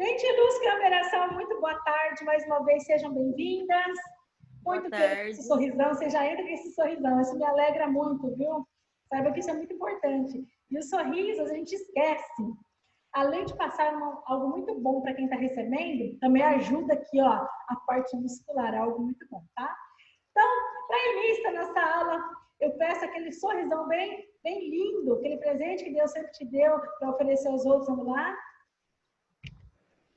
Gente, Luz, Câmera, muito boa tarde, mais uma vez, sejam bem-vindas. Muito feliz esse sorrisão, você já entra com esse sorrisão, isso me alegra muito, viu? Saiba que isso é muito importante. E os sorrisos a gente esquece. Além de passar algo muito bom para quem está recebendo, também ajuda aqui, ó, a parte muscular, algo muito bom, tá? Então, para início da nossa aula, eu peço aquele sorrisão bem lindo, aquele presente que Deus sempre te deu para oferecer aos outros, vamos lá?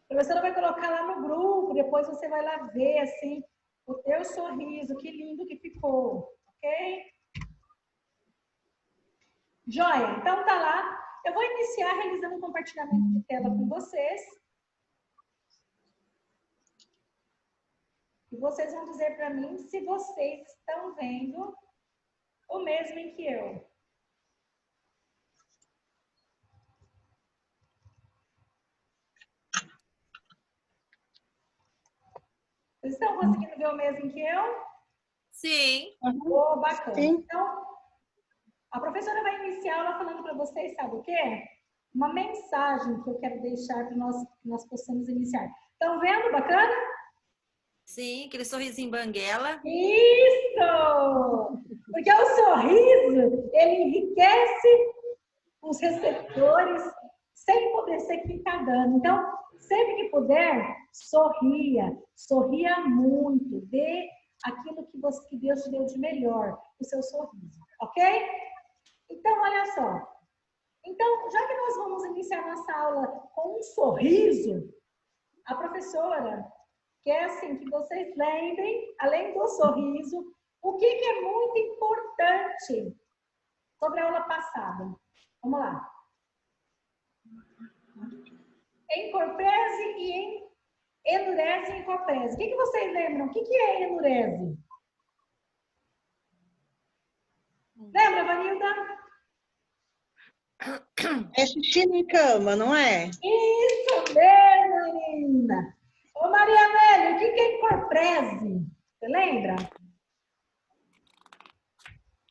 A professora vai colocar lá no grupo, depois você vai lá ver, assim, o teu sorriso, que lindo que ficou, ok? Joia, então tá lá. Eu vou iniciar realizando um compartilhamento de tela com vocês. E vocês vão dizer para mim se vocês estão vendo o mesmo em que eu. Vocês estão conseguindo ver o mesmo que eu? Sim. Oh, bacana. Sim. Então, a professora vai iniciar a aula falando para vocês, sabe o quê? Uma mensagem que eu quero deixar para nós possamos iniciar. Estão vendo? Bacana? Sim, aquele sorrisinho banguela. Isso! Porque o sorriso, ele enriquece os receptores sem poder ser quem está dando. Então, sempre que puder, sorria. Sorria muito. Dê aquilo que Deus te deu de melhor, o seu sorriso. Ok? Então, olha só. Então, já que nós vamos iniciar nossa aula com um sorriso, a professora quer assim que vocês lembrem, além do sorriso, o que é muito importante sobre a aula passada. Vamos lá. Encorprese e enurese e encorprese. O que vocês lembram? O que é enurese? Lembra, Vanilda? É xixi na cama, não é? Isso mesmo, menina. Ô, Maria Amélia, o que é encorprese? Você lembra?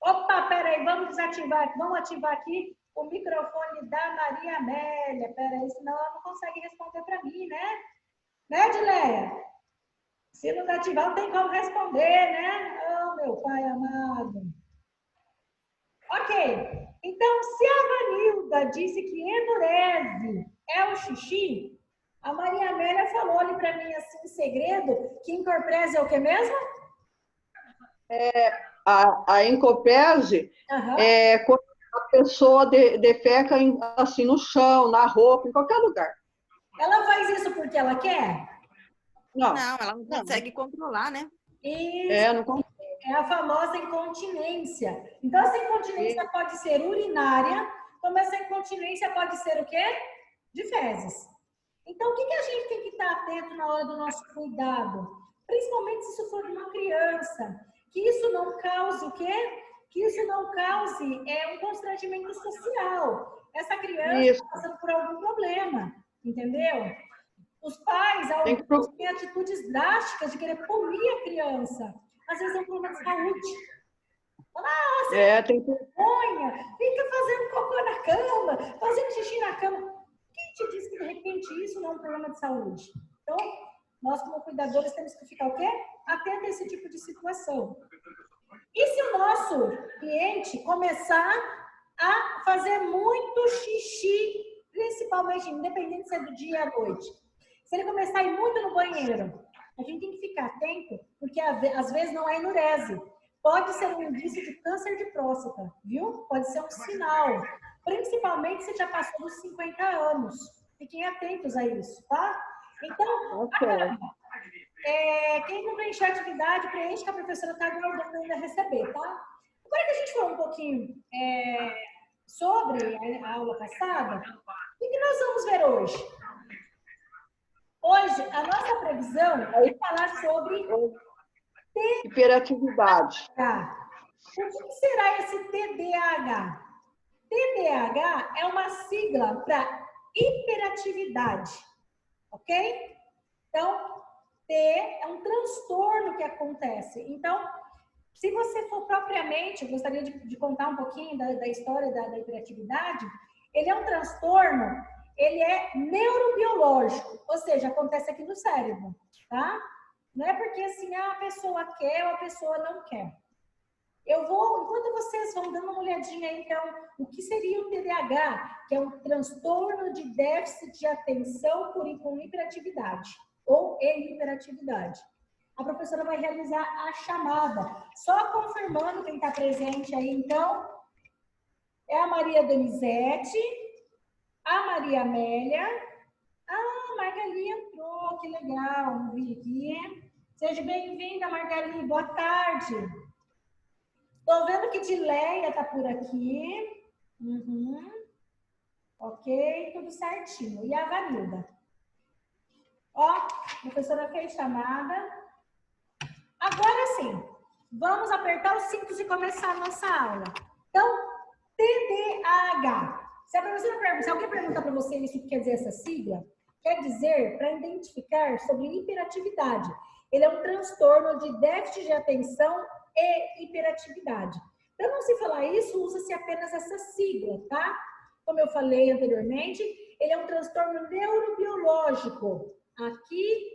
Opa, peraí, vamos desativar, vamos ativar aqui o microfone da Maria Amélia. Peraí, senão ela não consegue responder para mim, né? Né, Dileia? Se não ativar, não tem como responder, né? Oh, meu pai amado. Ok. Então, se a Vanilda disse que endurece é o xixi, a Maria Amélia falou ali para mim assim, em segredo, que encorprese é o que mesmo? A encopese é quando a pessoa defeca assim no chão, na roupa, em qualquer lugar. Ela faz isso porque ela quer? Não. Não, ela não consegue controlar, né? Isso. Não É a famosa incontinência. Então, essa incontinência pode ser urinária, como essa incontinência pode ser o quê? De fezes. Então, o que a gente tem que estar atento na hora do nosso cuidado? Principalmente se isso for de uma criança. Que isso não cause o quê? Que isso não cause um constrangimento social. Essa criança está passando por algum problema, entendeu? Os pais, alguns têm atitudes drásticas de querer punir a criança. Às vezes é um problema de saúde. Fala, você tem vergonha, fica fazendo cocô na cama, fazendo xixi na cama. Quem te disse que de repente isso não é um problema de saúde? Então, nós como cuidadores temos que ficar o quê? Atento a esse tipo de situação. E se o nosso cliente começar a fazer muito xixi, principalmente, independente se é do dia ou à noite, se ele começar a ir muito no banheiro, a gente tem que ficar atento, porque às vezes não é enurese. Pode ser um indício de câncer de próstata, viu? Pode ser um sinal. Principalmente se já passou dos 50 anos. Fiquem atentos a isso, tá? Então, quem não preencher a atividade, preenche que a professora está aguardando ainda receber, tá? Agora que a gente falou um pouquinho sobre a aula passada, o que nós vamos ver hoje? Hoje, a nossa previsão é falar sobre hiperatividade. O que será esse TDAH? TDAH é uma sigla para hiperatividade, ok? Então, T é um transtorno que acontece. Então, se você for propriamente, eu gostaria de contar um pouquinho da história da hiperatividade, ele é um transtorno, ele é neurobiológico, ou seja, acontece aqui no cérebro, tá? Não é porque assim, a pessoa quer ou a pessoa não quer. Eu vou, enquanto vocês vão dando uma olhadinha aí, então, o que seria o TDAH, que é um transtorno de déficit de atenção com hiperatividade, ou hiperatividade. A professora vai realizar a chamada. Só confirmando quem está presente aí, então, é a Maria Donizete, a Maria Amélia. Ah, a Margali entrou, que legal, não vi aqui. Seja bem-vinda, Margali, boa tarde. Estou vendo que Dileia está por aqui. Uhum. Ok, tudo certinho. E a Vanilda? Ó, a professora fez chamada. Agora sim, vamos apertar os cintos e começar a nossa aula. Então, TDAH. Se alguém perguntar para você isso que quer dizer essa sigla, quer dizer para identificar sobre hiperatividade. Ele é um transtorno de déficit de atenção e hiperatividade. Para não se falar isso, usa-se apenas essa sigla, tá? Como eu falei anteriormente, ele é um transtorno neurobiológico. Aqui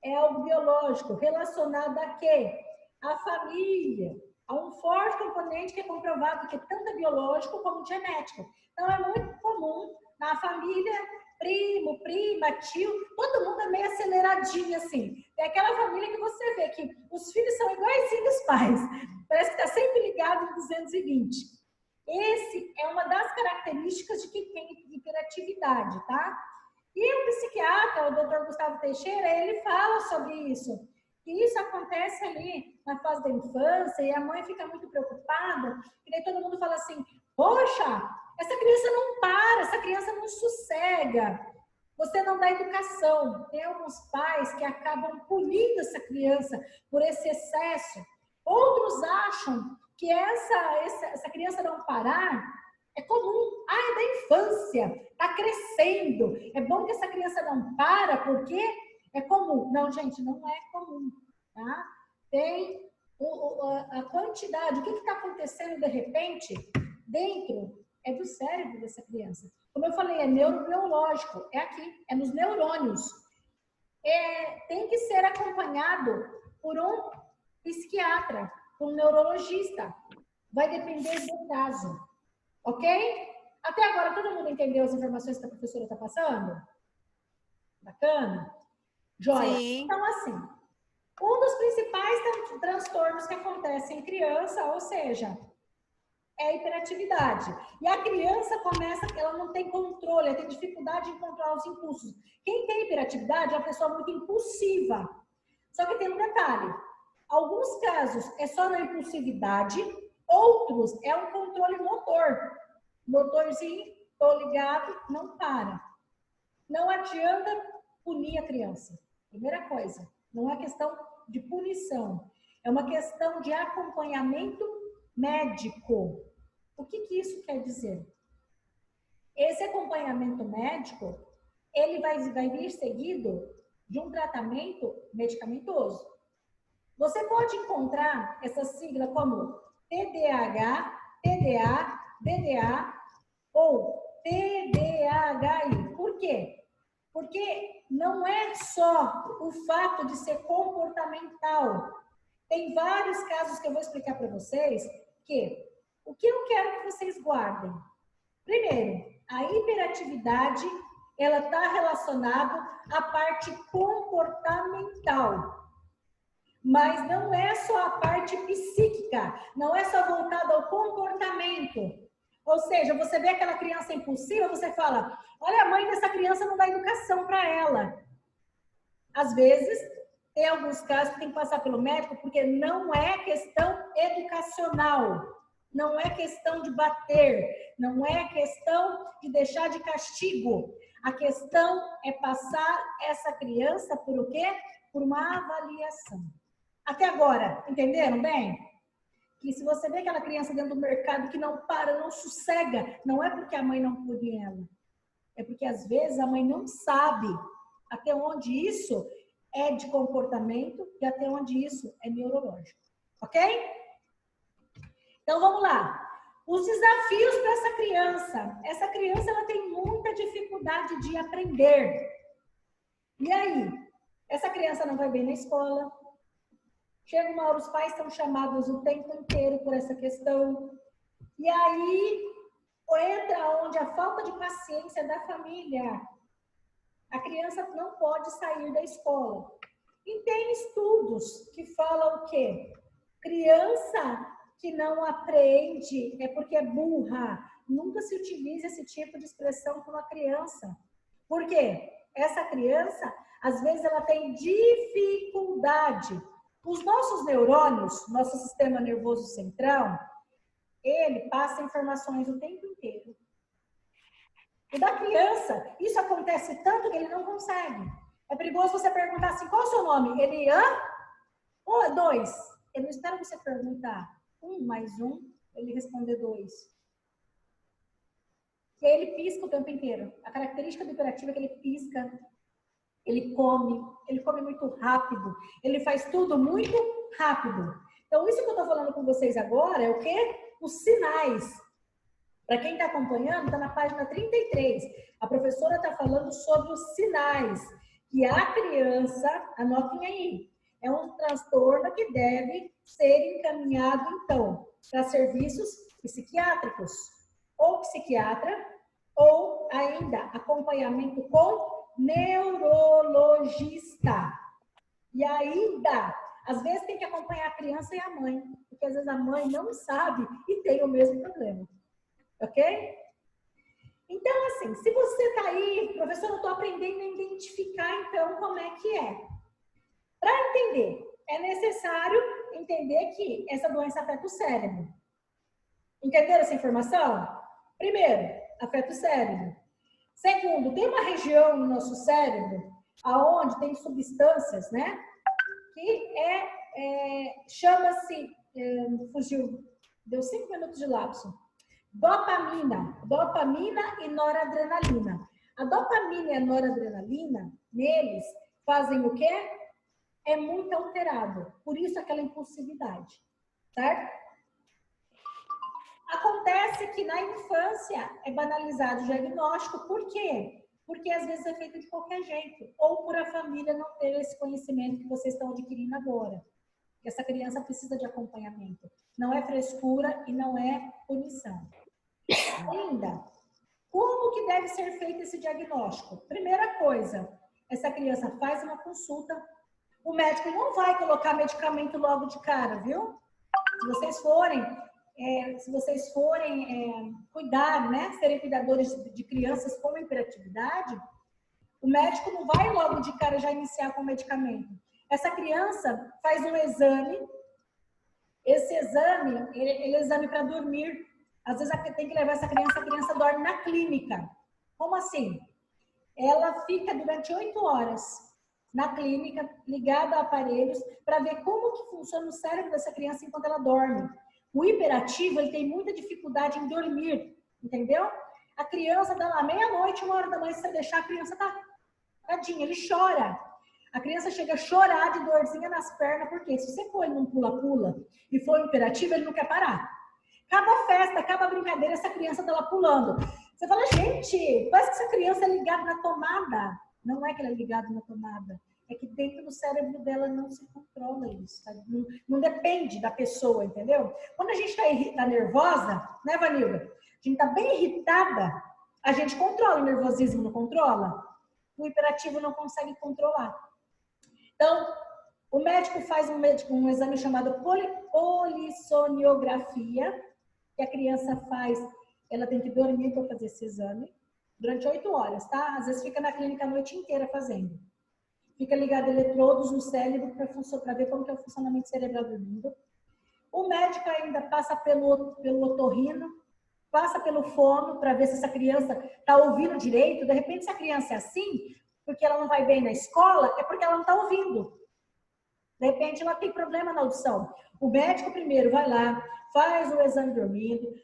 é algo biológico, relacionado a quê? A família. Há um forte componente que é comprovado que é tanto biológico como genético. Então, é muito comum na família, primo, prima, tio, todo mundo é meio aceleradinho, assim. É aquela família que você vê que os filhos são iguaizinhos os pais. Parece que está sempre ligado em 220. Esse é uma das características de quem tem hiperatividade, tá? E o psiquiatra, o Dr. Gustavo Teixeira, ele fala sobre isso. Que isso acontece ali na fase da infância e a mãe fica muito preocupada. E daí todo mundo fala assim, poxa, essa criança não para, essa criança não sossega. Você não dá educação. Tem alguns pais que acabam punindo essa criança por esse excesso. Outros acham que essa criança não parar é comum. Ah, é da infância, está crescendo. É bom que essa criança não para, porque é comum. Não, gente, não é comum, tá? Tem a quantidade, o que está acontecendo de repente dentro é do cérebro dessa criança. Como eu falei, é neurobiológico, é aqui, é nos neurônios. Tem que ser acompanhado por um psiquiatra, por um neurologista. Vai depender do caso, ok? Até agora, todo mundo entendeu as informações que a professora está passando? Bacana? Joia. Sim. Então, assim, um dos principais transtornos que acontecem em criança, ou seja, é a hiperatividade. E a criança começa, ela não tem controle, ela tem dificuldade em controlar os impulsos. Quem tem hiperatividade é uma pessoa muito impulsiva. Só que tem um detalhe. Alguns casos é só na impulsividade, outros é um controle motor. Motorzinho, tô ligado, não para. Não adianta punir a criança. Primeira coisa, não é questão de punição, é uma questão de acompanhamento médico. O que isso quer dizer? Esse acompanhamento médico, ele vai vir seguido de um tratamento medicamentoso. Você pode encontrar essa sigla como TDAH, TDA, DDA ou TDAHI. Por quê? Porque não é só o fato de ser comportamental. Tem vários casos que eu vou explicar para vocês que o que eu quero que vocês guardem. Primeiro, a hiperatividade, ela está relacionada à parte comportamental. Mas não é só a parte psíquica, não é só voltada ao comportamento. Ou seja, você vê aquela criança impulsiva, você fala, olha, a mãe dessa criança não dá educação para ela. Às vezes, tem alguns casos que tem que passar pelo médico, porque não é questão educacional, não é questão de bater, não é questão de deixar de castigo. A questão é passar essa criança por o quê? Por uma avaliação. Até agora, entenderam bem? Que se você vê aquela criança dentro do mercado que não para, não sossega, não é porque a mãe não pune ela. É porque às vezes a mãe não sabe até onde isso é de comportamento e até onde isso é neurológico. Ok? Então vamos lá. Os desafios para essa criança. Essa criança ela tem muita dificuldade de aprender. E aí? Essa criança não vai bem na escola. Chega uma hora, os pais são chamados o tempo inteiro por essa questão. E aí entra onde a falta de paciência da família. A criança não pode sair da escola. E tem estudos que falam o quê? Criança que não aprende é porque é burra. Nunca se utiliza esse tipo de expressão com uma criança. Por quê? Essa criança, às vezes, ela tem dificuldade. Os nossos neurônios, nosso sistema nervoso central, ele passa informações o tempo inteiro. E da criança, isso acontece tanto que ele não consegue. É perigoso você perguntar assim, qual é o seu nome? Ele, 1, 2. Ele não espera você perguntar 1 mais 1, ele responder 2. E aí ele pisca o tempo inteiro. A característica do hiperativo é que ele pisca, ele come muito rápido, ele faz tudo muito rápido. Então, isso que eu estou falando com vocês agora é o quê? Os sinais. Para quem está acompanhando, está na página 33. A professora está falando sobre os sinais que a criança, anotem aí, é um transtorno que deve ser encaminhado, então, para serviços psiquiátricos, ou psiquiatra, ou ainda acompanhamento com neurologista. E ainda, às vezes tem que acompanhar a criança e a mãe, porque às vezes a mãe não sabe e tem o mesmo problema. Ok? Então, assim, se você está aí, professor, eu estou aprendendo a identificar, então, como é que é. Para entender, é necessário entender que essa doença afeta o cérebro. Entenderam essa informação? Primeiro, afeta o cérebro. Segundo, tem uma região no nosso cérebro aonde tem substâncias, né? Que chama-se, fugiu, deu 5 minutos de lapso. Dopamina e noradrenalina. A dopamina e a noradrenalina, neles, fazem o quê? É muito alterado. Por isso aquela impulsividade, certo? Acontece que na infância é banalizado o diagnóstico. Por quê? Porque às vezes é feito de qualquer jeito. Ou por a família não ter esse conhecimento que vocês estão adquirindo agora. Que essa criança precisa de acompanhamento. Não é frescura e não é punição. Ainda, como que deve ser feito esse diagnóstico? Primeira coisa, essa criança faz uma consulta. O médico não vai colocar medicamento logo de cara, viu? Se vocês forem cuidar, né? Serem cuidadores de crianças com hiperatividade, o médico não vai logo de cara já iniciar com o medicamento. Essa criança faz um exame. Esse exame, ele é exame para dormir. Às vezes tem que levar essa criança, a criança dorme na clínica. Como assim? Ela fica durante 8 horas na clínica, ligada a aparelhos, para ver como que funciona o cérebro dessa criança enquanto ela dorme. O hiperativo, ele tem muita dificuldade em dormir, entendeu? A criança dá lá meia-noite, 1 hora da manhã, se você deixar, a criança tá tadinha, ele chora. A criança chega a chorar de dorzinha nas pernas, porque se você for ele num pula-pula e for hiperativo, ele não quer parar. Acaba a festa, acaba a brincadeira, essa criança tá lá pulando. Você fala, gente, parece que essa criança é ligada na tomada. Não é que ela é ligada na tomada. É que dentro do cérebro dela não se controla isso. Tá? Não depende da pessoa, entendeu? Quando a gente tá nervosa, né, Vanilda? A gente tá bem irritada, a gente controla o nervosismo, não controla? O hiperativo não consegue controlar. Então, o médico faz um exame chamado polissoniografia, que a criança faz, ela tem que dormir para fazer esse exame, durante 8 horas, tá? Às vezes fica na clínica a noite inteira fazendo. Fica ligado eletrodos no cérebro para ver como que é o funcionamento cerebral dormindo. O médico ainda passa pelo otorrino, passa pelo fono para ver se essa criança está ouvindo direito. De repente, se a criança é assim, porque ela não vai bem na escola, é porque ela não está ouvindo. De repente, ela tem problema na audição. O médico primeiro vai lá, faz o exame dormindo,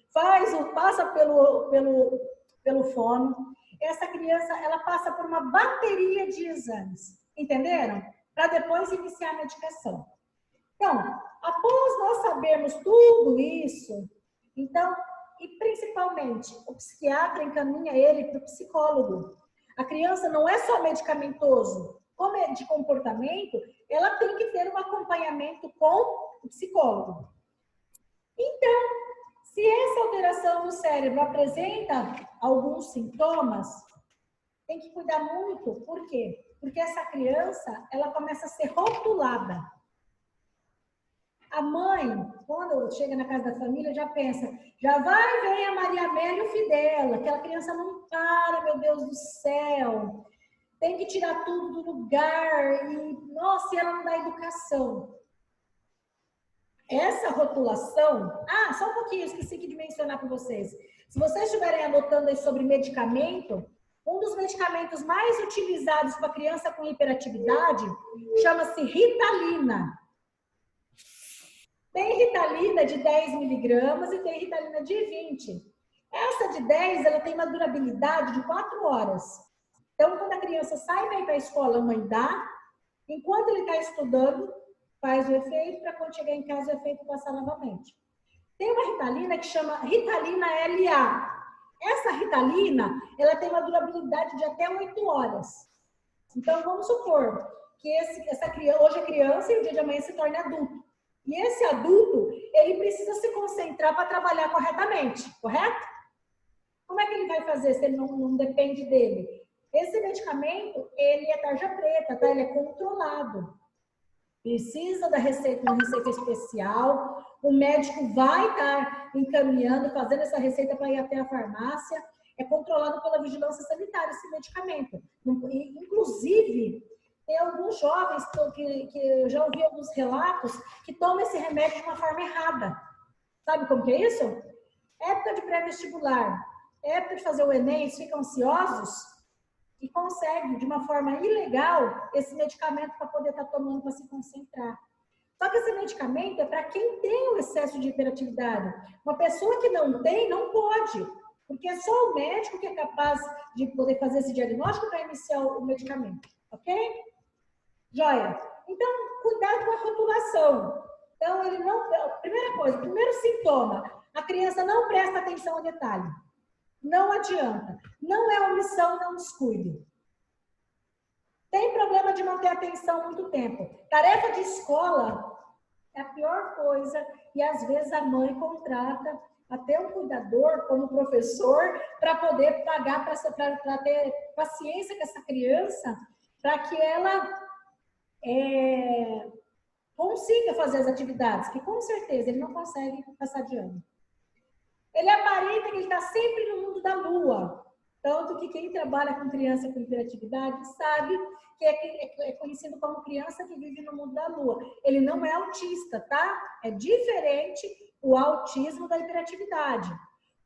passa pelo fono. Essa criança, ela passa por uma bateria de exames. Entenderam? Para depois iniciar a medicação. Então, após nós sabermos tudo isso, então, e principalmente, o psiquiatra encaminha ele para o psicólogo. A criança não é só medicamentoso. Como é de comportamento, ela tem que ter um acompanhamento com o psicólogo. Então, se essa alteração no cérebro apresenta alguns sintomas, tem que cuidar muito. Por quê? Porque essa criança, ela começa a ser rotulada. A mãe, quando chega na casa da família, já pensa, já vai ver a Maria Amélia e o Fidela, aquela criança não para, meu Deus do céu, tem que tirar tudo do lugar, e, nossa, e ela não dá educação. Essa rotulação, só um pouquinho, esqueci de mencionar para vocês. Se vocês estiverem anotando aí sobre medicamento, um dos medicamentos mais utilizados para criança com hiperatividade chama-se Ritalina. Tem Ritalina de 10 miligramas e tem Ritalina de 20. Essa de 10, ela tem uma durabilidade de 4 horas. Então, quando a criança sai para ir para a escola, a mãe dá. Enquanto ele está estudando, faz o efeito, para quando chegar em casa, o efeito passar novamente. Tem uma Ritalina que chama Ritalina LA. Essa Ritalina, ela tem uma durabilidade de até 8 horas. Então, vamos supor que hoje é criança e o dia de amanhã se torna adulto. E esse adulto, ele precisa se concentrar para trabalhar corretamente, correto? Como é que ele vai fazer se ele não depende dele? Esse medicamento, ele é tarja preta, tá? Ele é controlado. Precisa da receita, uma receita especial. O médico vai estar encaminhando, fazendo essa receita para ir até a farmácia. É controlado pela vigilância sanitária esse medicamento. Inclusive, tem alguns jovens que eu já ouvi alguns relatos que tomam esse remédio de uma forma errada. Sabe como que é isso? Época de pré-vestibular, época de fazer o Enem, eles ficam ansiosos e conseguem, de uma forma ilegal, esse medicamento para poder estar tomando para se concentrar. Só que esse medicamento é para quem tem o excesso de hiperatividade. Uma pessoa que não tem, não pode. Porque é só o médico que é capaz de poder fazer esse diagnóstico para iniciar o medicamento. Ok? Joia? Então, cuidado com a rotulação. Então, ele não... Primeira coisa, primeiro sintoma, a criança não presta atenção ao detalhe. Não adianta. Não é omissão, não descuido. Tem problema de manter a atenção muito tempo. Tarefa de escola é a pior coisa e às vezes a mãe contrata até um cuidador como professor para poder pagar, para ter paciência com essa criança, para que ela consiga fazer as atividades, que com certeza ele não consegue passar de ano. Ele aparenta que ele está sempre no mundo da lua. Tanto que quem trabalha com criança com hiperatividade sabe que é conhecido como criança que vive no mundo da lua. Ele não é autista, tá? É diferente o autismo da hiperatividade.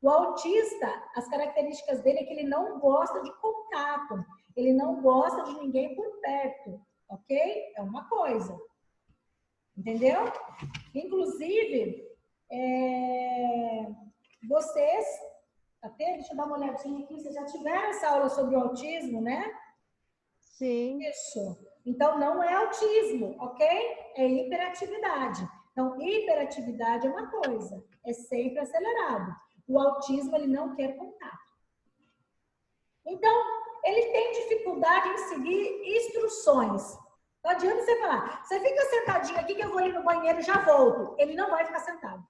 O autista, as características dele é que ele não gosta de contato. Ele não gosta de ninguém por perto, ok? É uma coisa. Entendeu? Inclusive, vocês, até deixa eu dar uma olhadinha aqui, vocês já tiveram essa aula sobre o autismo, né? Sim. Isso. Então, não é autismo, ok? É hiperatividade. Então, hiperatividade é uma coisa, é sempre acelerado. O autismo, ele não quer contato. Então, ele tem dificuldade em seguir instruções. Não adianta você falar, você fica sentadinho aqui que eu vou ir no banheiro e já volto. Ele não vai ficar sentado.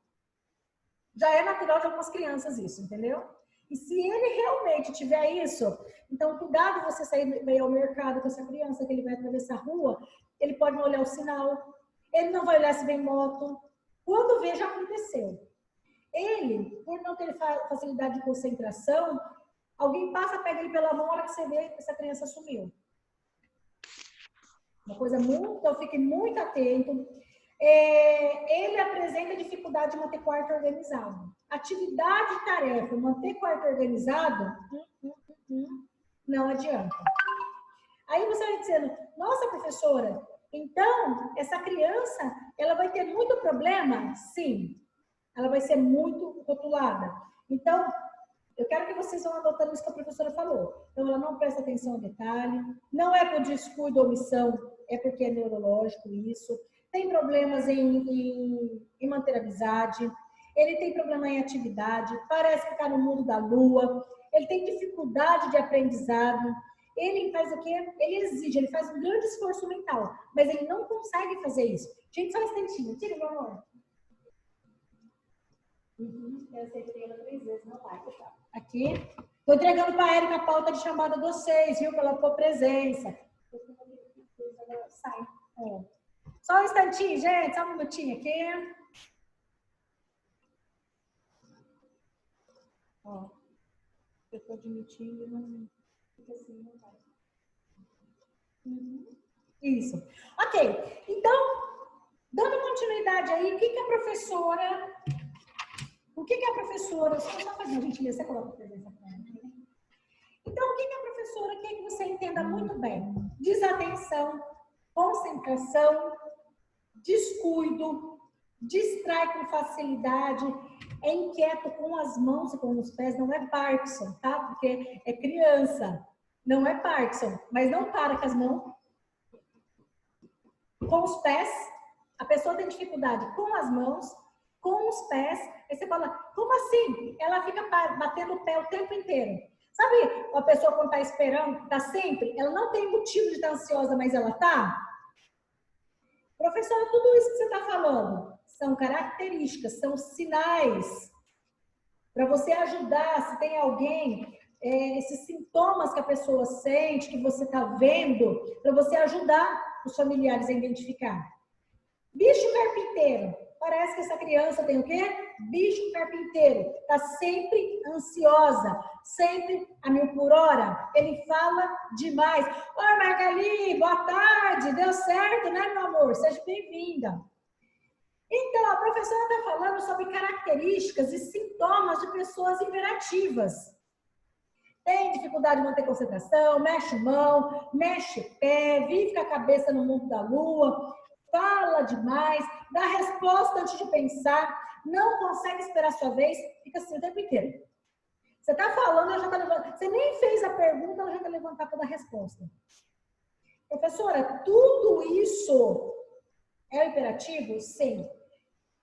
Já é natural de algumas crianças isso, entendeu? E se ele realmente tiver isso, então cuidado você sair meio ao mercado com essa criança, que ele vai atravessar a rua, ele pode não olhar o sinal, ele não vai olhar se vem moto. Quando vê, já aconteceu. Ele, por não ter facilidade de concentração, alguém passa, pega ele pela mão, a hora que você vê, essa criança sumiu. Uma coisa muito, então fique muito atento. Ele apresenta dificuldade de manter quarto organizado. Atividade e tarefa, manter quarto organizado, não adianta. Aí você vai dizendo, nossa, professora, então essa criança, ela vai ter muito problema? Sim, ela vai ser muito rotulada. Então, eu quero que vocês vão adotando isso que a professora falou. Então, ela não presta atenção ao detalhe, não é por descuido ou omissão, é porque é neurológico isso. Tem problemas em manter a amizade, ele tem problema em atividade, parece que está no mundo da lua, ele tem dificuldade de aprendizado, ele faz o quê? Ele exige, ele faz um grande esforço mental, mas ele não consegue fazer isso. Gente, só um instantinho. Tira, meu amor. Eu acertei ela 3 vezes, não vai. Aqui. Estou entregando para a Érica a pauta de chamada de vocês, viu? Pela tua presença. Sai. Só um instantinho, gente. Só um minutinho aqui. Ó. Eu estou admitindo e não fica assim, não vai. Isso. Ok. Então, dando continuidade aí, o que a professora... Só fazer a gentileza, você coloca a presença para ela. Então, o que a professora quer que você entenda muito bem? Desatenção, concentração, descuido, distrai com facilidade, é inquieto com as mãos e com os pés, não é Parkinson, tá? Porque é criança, não é Parkinson, mas não para com as mãos. Com os pés, a pessoa tem dificuldade com as mãos, com os pés, aí você fala, como assim? Ela fica batendo o pé o tempo inteiro. Sabe a pessoa quando está esperando, está sempre, ela não tem motivo de estar ansiosa, mas ela está? Professora, tudo isso que você está falando são características, são sinais para você ajudar, se tem alguém, esses sintomas que a pessoa sente, que você está vendo, para você ajudar os familiares a identificar. Bicho carpinteiro. Parece que essa criança tem o quê? Bicho carpinteiro. Está sempre ansiosa, sempre a 1000 por hora. Ele fala demais. Oi, Margali, boa tarde. Deu certo, né, meu amor? Seja bem-vinda. Então, a professora está falando sobre características e sintomas de pessoas hiperativas. Tem dificuldade de manter concentração, mexe mão, mexe pé, vive com a cabeça no mundo da lua, fala demais, dá resposta antes de pensar, não consegue esperar a sua vez, fica assim o tempo inteiro. Você está falando, ela já está levantando. Você nem fez a pergunta, ela já está levantando para dar a resposta. Professora, tudo isso é hiperativo? Sim.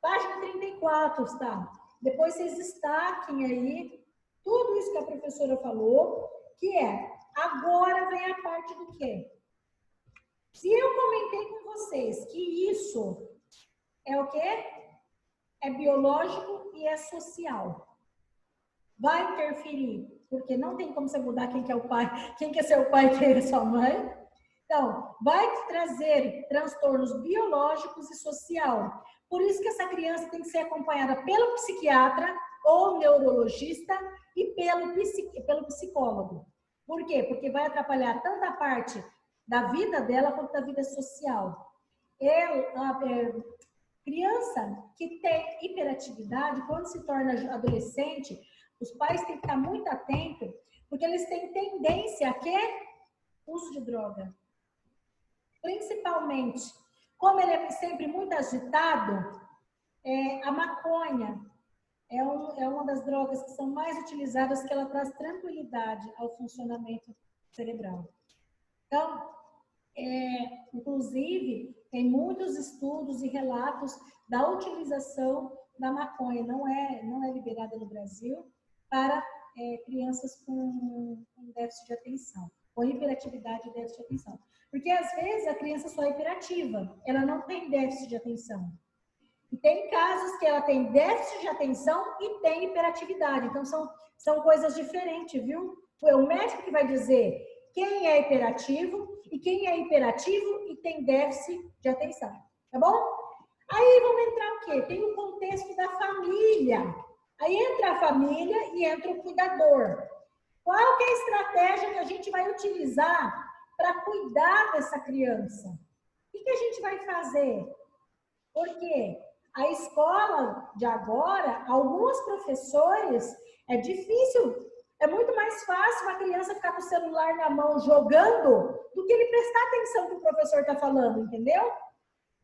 Página 34, tá? Depois vocês destaquem aí tudo isso que a professora falou, que é, agora vem a parte do quê? Se eu comentei com vocês que isso é o quê? É biológico e é social. Vai interferir, porque não tem como você mudar quem que é o pai, quem que é seu pai e quem é sua mãe. Então, vai trazer transtornos biológicos e social. Por isso que essa criança tem que ser acompanhada pelo psiquiatra ou neurologista e pelo psicólogo. Por quê? Porque vai atrapalhar tanto a parte da vida dela quanto da vida social. Criança que tem hiperatividade, quando se torna adolescente, os pais têm que estar muito atentos, porque eles têm tendência a quê? Uso de droga. Principalmente, como ele é sempre muito agitado, a maconha é uma das drogas que são mais utilizadas, que ela traz tranquilidade ao funcionamento cerebral. Então, inclusive, tem muitos estudos e relatos da utilização da maconha. Não é liberada no Brasil para crianças com déficit de atenção, com hiperatividade e déficit de atenção. Porque, às vezes, a criança só é hiperativa, ela não tem déficit de atenção. E tem casos que ela tem déficit de atenção e tem hiperatividade. Então, são coisas diferentes, viu? É o médico que vai dizer quem é hiperativo e quem é hiperativo e tem déficit de atenção. Tá bom? Aí vamos entrar o quê? Tem o contexto da família. Aí entra a família e entra o cuidador. Qual que é a estratégia que a gente vai utilizar para cuidar dessa criança? O que a gente vai fazer? Porque a escola de agora, alguns professores, é difícil, é muito mais fácil uma criança ficar com o celular na mão jogando do que ele prestar atenção no que o professor está falando, entendeu?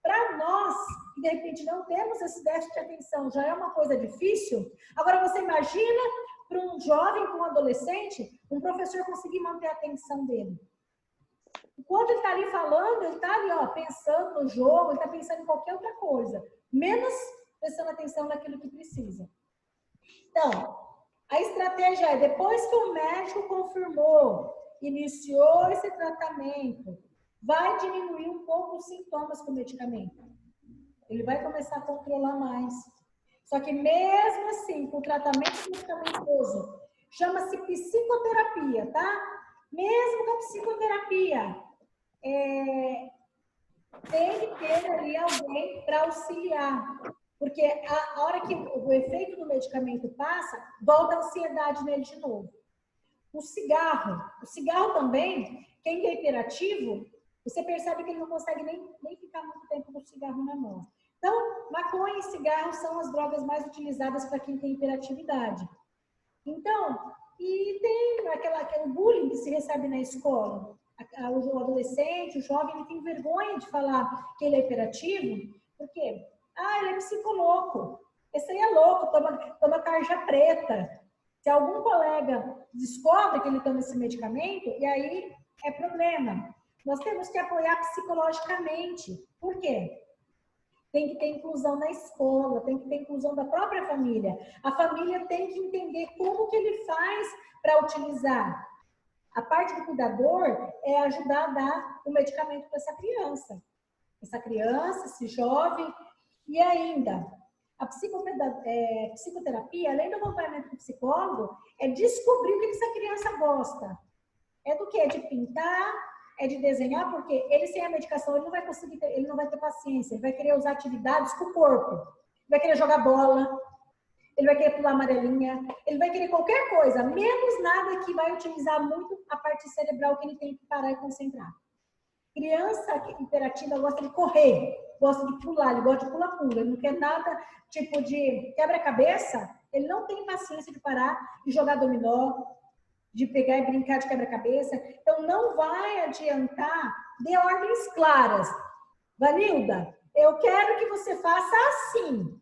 Para nós, que de repente não temos esse déficit de atenção, já é uma coisa difícil. Agora você imagina para um jovem, para um adolescente, um professor conseguir manter a atenção dele. Enquanto ele está ali falando, ele está ali, ó, pensando no jogo, ele está pensando em qualquer outra coisa, menos prestando atenção naquilo que precisa. Então, a estratégia é, depois que o médico confirmou iniciou esse tratamento, vai diminuir um pouco os sintomas com o medicamento. Ele vai começar a controlar mais. Só que mesmo assim, com o tratamento medicamentoso, chama-se psicoterapia, tá? Mesmo com a psicoterapia, tem que ter ali alguém para auxiliar. Porque a hora que o efeito do medicamento passa, volta a ansiedade nele de novo. O cigarro também, quem é hiperativo, você percebe que ele não consegue nem ficar muito tempo com o cigarro na mão. Então, maconha e cigarro são as drogas mais utilizadas para quem tem hiperatividade. Então, e tem aquele bullying que se recebe na escola. O adolescente, o jovem, ele tem vergonha de falar que ele é hiperativo. Por quê? Ele é psicoloco. Esse aí é louco, toma tarja preta. Se algum colega descobre que ele toma esse medicamento, e aí é problema. Nós temos que apoiar psicologicamente. Por quê? Tem que ter inclusão na escola, tem que ter inclusão da própria família. A família tem que entender como que ele faz para utilizar. A parte do cuidador é ajudar a dar o medicamento para essa criança. Esse jovem. E ainda, a psicoterapia, além do acompanhamento do psicólogo, é descobrir o que essa criança gosta. É do quê? É de pintar, é de desenhar, porque ele sem a medicação, ele não vai conseguir, ele não vai ter paciência, ele vai querer usar atividades com o corpo. Ele vai querer jogar bola, ele vai querer pular amarelinha, ele vai querer qualquer coisa, menos nada que vai utilizar muito a parte cerebral que ele tem que parar e concentrar. Criança hiperativa gosta de correr, gosta de pular, ele gosta de pula-pula, ele não quer nada tipo de quebra-cabeça, ele não tem paciência de parar e jogar dominó, de pegar e brincar de quebra-cabeça. Então, não vai adiantar, dê ordens claras. Vanilda, eu quero que você faça assim.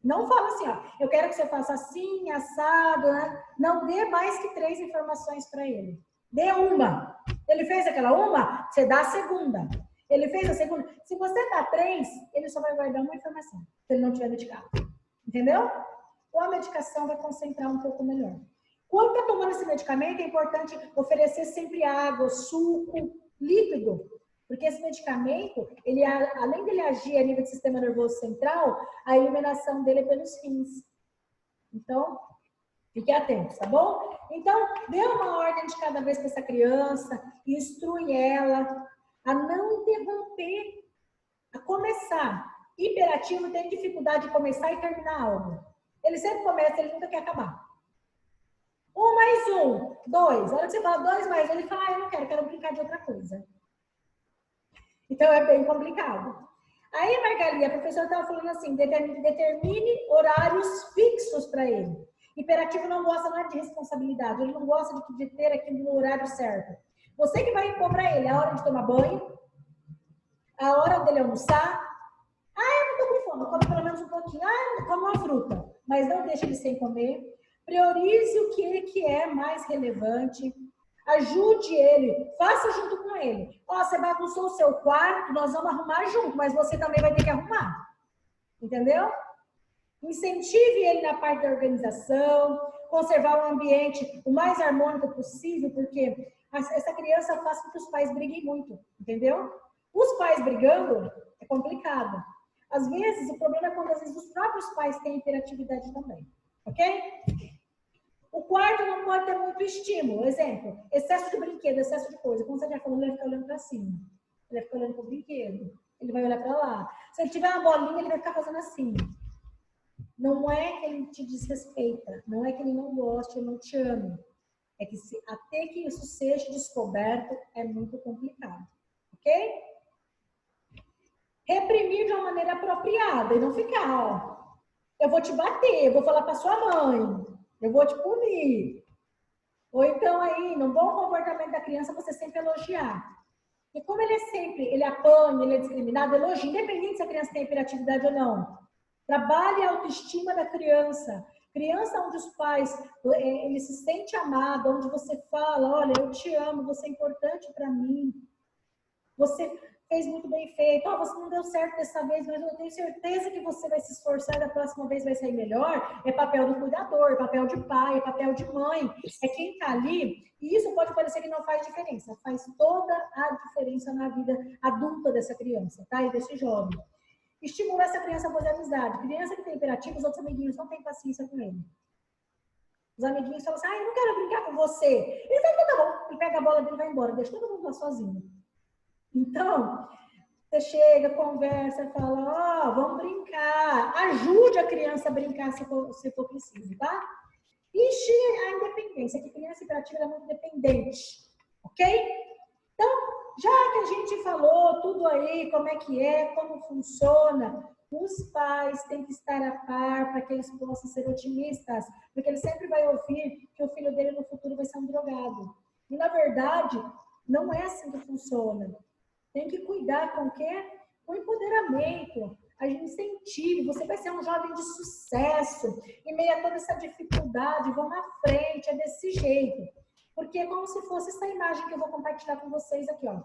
Não fala assim, eu quero que você faça assim, assado, né? Não dê mais que 3 informações para ele. Dê uma. Ele fez aquela uma, você dá a segunda. Ele fez a segunda. Se você dá 3, ele só vai guardar uma informação, se ele não tiver medicado. Entendeu? Ou a medicação vai concentrar um pouco melhor. Quando está tomando esse medicamento, é importante oferecer sempre água, suco, líquido. Porque esse medicamento, ele, além dele agir a nível do sistema nervoso central, a eliminação dele é pelos rins. Então, fique atento, tá bom? Então, dê uma ordem de cada vez para essa criança, instrui ela a não interromper, a começar. Hiperativo tem dificuldade de começar e terminar algo. Ele sempre começa, ele nunca quer acabar. 1 mais 1, 2. A hora que você fala 2 mais 1, ele fala, eu não quero brincar de outra coisa. Então, é bem complicado. Aí, Margarida, a professora estava falando assim, determine horários fixos para ele. Hiperativo não gosta nada de responsabilidade, ele não gosta de ter aquilo no horário certo. Você que vai impor para ele a hora de tomar banho, a hora dele almoçar. Eu não estou com fome, come pelo menos um pouquinho. Come uma fruta, mas não deixe ele sem comer. Priorize o que é mais relevante. Ajude ele, faça junto com ele. Você bagunçou o seu quarto, nós vamos arrumar junto, mas você também vai ter que arrumar. Entendeu? Incentive ele na parte da organização, conservar o ambiente o mais harmônico possível, porque essa criança faz com que os pais briguem muito, entendeu? Os pais brigando é complicado. Às vezes, o problema é quando às vezes os próprios pais têm hiperatividade também, ok? O quarto não pode ter muito estímulo. Exemplo, excesso de brinquedo, excesso de coisa. Como você já falou, ele vai ficar olhando para cima. Ele vai ficar olhando para o brinquedo. Ele vai olhar para lá. Se ele tiver uma bolinha, ele vai ficar fazendo assim. Não é que ele te desrespeita. Não é que ele não goste, ele não te ama. É que até que isso seja descoberto, é muito complicado. Ok? Reprimir de uma maneira apropriada. E não ficar, eu vou te bater, eu vou falar para sua mãe. Eu vou te punir. Ou então aí, no bom comportamento da criança, você sempre elogiar. E como ele apanha, ele é discriminado, elogie, independente se a criança tem hiperatividade ou não. Trabalhe a autoestima da criança. Criança onde os pais, ele se sente amado, onde você fala, olha, eu te amo, você é importante para mim. Você fez muito bem feito. Oh, você não deu certo dessa vez, mas eu tenho certeza que você vai se esforçar e da próxima vez vai sair melhor. É papel do cuidador, é papel de pai, é papel de mãe. É quem tá ali. E isso pode parecer que não faz diferença. Faz toda a diferença na vida adulta dessa criança, tá? E desse jovem. Estimula essa criança a fazer amizade. Criança que tem hiperativo, os outros amiguinhos não têm paciência com ele. Os amiguinhos falam assim, eu não quero brincar com você. Ele fala, então tá bom. Ele pega a bola dele e vai embora. Deixa todo mundo lá sozinho. Então, você chega, conversa, fala, ó, vamos brincar. Ajude a criança a brincar se for preciso, tá? E a independência, que criança hiperativa é muito dependente, ok? Então, já que a gente falou tudo aí, como é que é, como funciona, os pais têm que estar a par para que eles possam ser otimistas, porque ele sempre vai ouvir que o filho dele no futuro vai ser um drogado. E, na verdade, não é assim que funciona. Tem que cuidar com o quê? Com o empoderamento, a gente incentive, você vai ser um jovem de sucesso, em meio a toda essa dificuldade, vão na frente, é desse jeito. Porque é como se fosse essa imagem que eu vou compartilhar com vocês aqui, ó.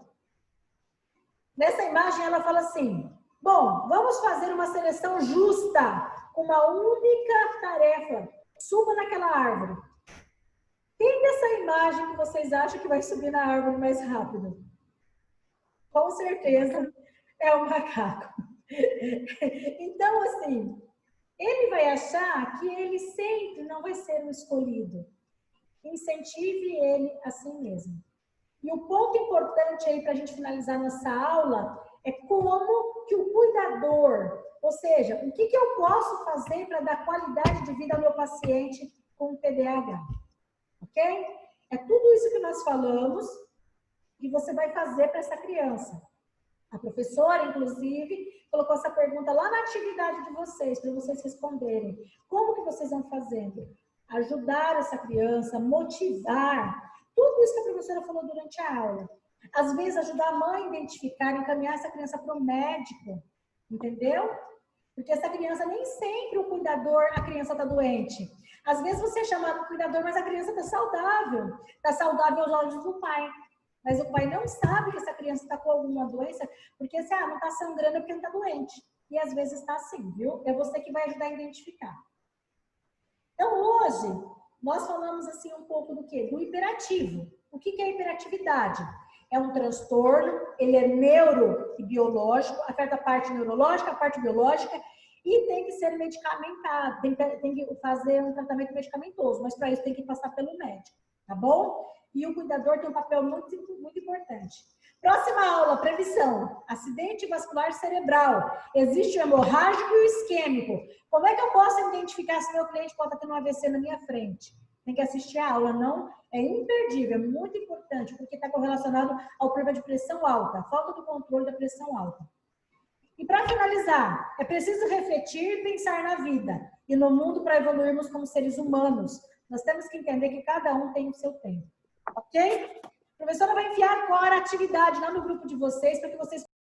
Nessa imagem ela fala assim, bom, vamos fazer uma seleção justa, com uma única tarefa. Suba naquela árvore. Quem dessa imagem que vocês acham que vai subir na árvore mais rápido? Com certeza é o macaco. Então, assim, ele vai achar que ele sempre não vai ser o escolhido. Incentive ele assim mesmo. E o ponto importante aí para a gente finalizar nossa aula é como que o cuidador, ou seja, o que eu posso fazer para dar qualidade de vida ao meu paciente com TDAH. Ok? É tudo isso que nós falamos que você vai fazer para essa criança. A professora, inclusive, colocou essa pergunta lá na atividade de vocês, para vocês responderem. Como que vocês vão fazendo? Ajudar essa criança, motivar. Tudo isso que a professora falou durante a aula. Às vezes, ajudar a mãe a identificar, encaminhar essa criança para o médico. Entendeu? Porque essa criança, nem sempre o cuidador, a criança está doente. Às vezes, você é chamado de cuidador, mas a criança está saudável. Está saudável aos olhos do pai. Mas o pai não sabe que essa criança está com alguma doença, porque assim, não está sangrando é porque não está doente. E às vezes está assim, viu? É você que vai ajudar a identificar. Então, hoje, nós falamos assim um pouco do quê? Do hiperativo. O que é a hiperatividade? É um transtorno, ele é neuro e biológico, afeta a parte neurológica, a parte biológica, e tem que ser medicamentado, tem que fazer um tratamento medicamentoso, mas para isso tem que passar pelo médico, tá bom? E o cuidador tem um papel muito, muito importante. Próxima aula, prevenção. Acidente vascular cerebral. Existe o hemorrágico e o isquêmico. Como é que eu posso identificar se meu cliente pode estar tendo um AVC na minha frente? Tem que assistir a aula, não? É imperdível, é muito importante, porque está correlacionado ao problema de pressão alta, falta do controle da pressão alta. E para finalizar, é preciso refletir e pensar na vida e no mundo para evoluirmos como seres humanos. Nós temos que entender que cada um tem o seu tempo. Ok? A professora vai enviar agora a atividade lá no grupo de vocês para que vocês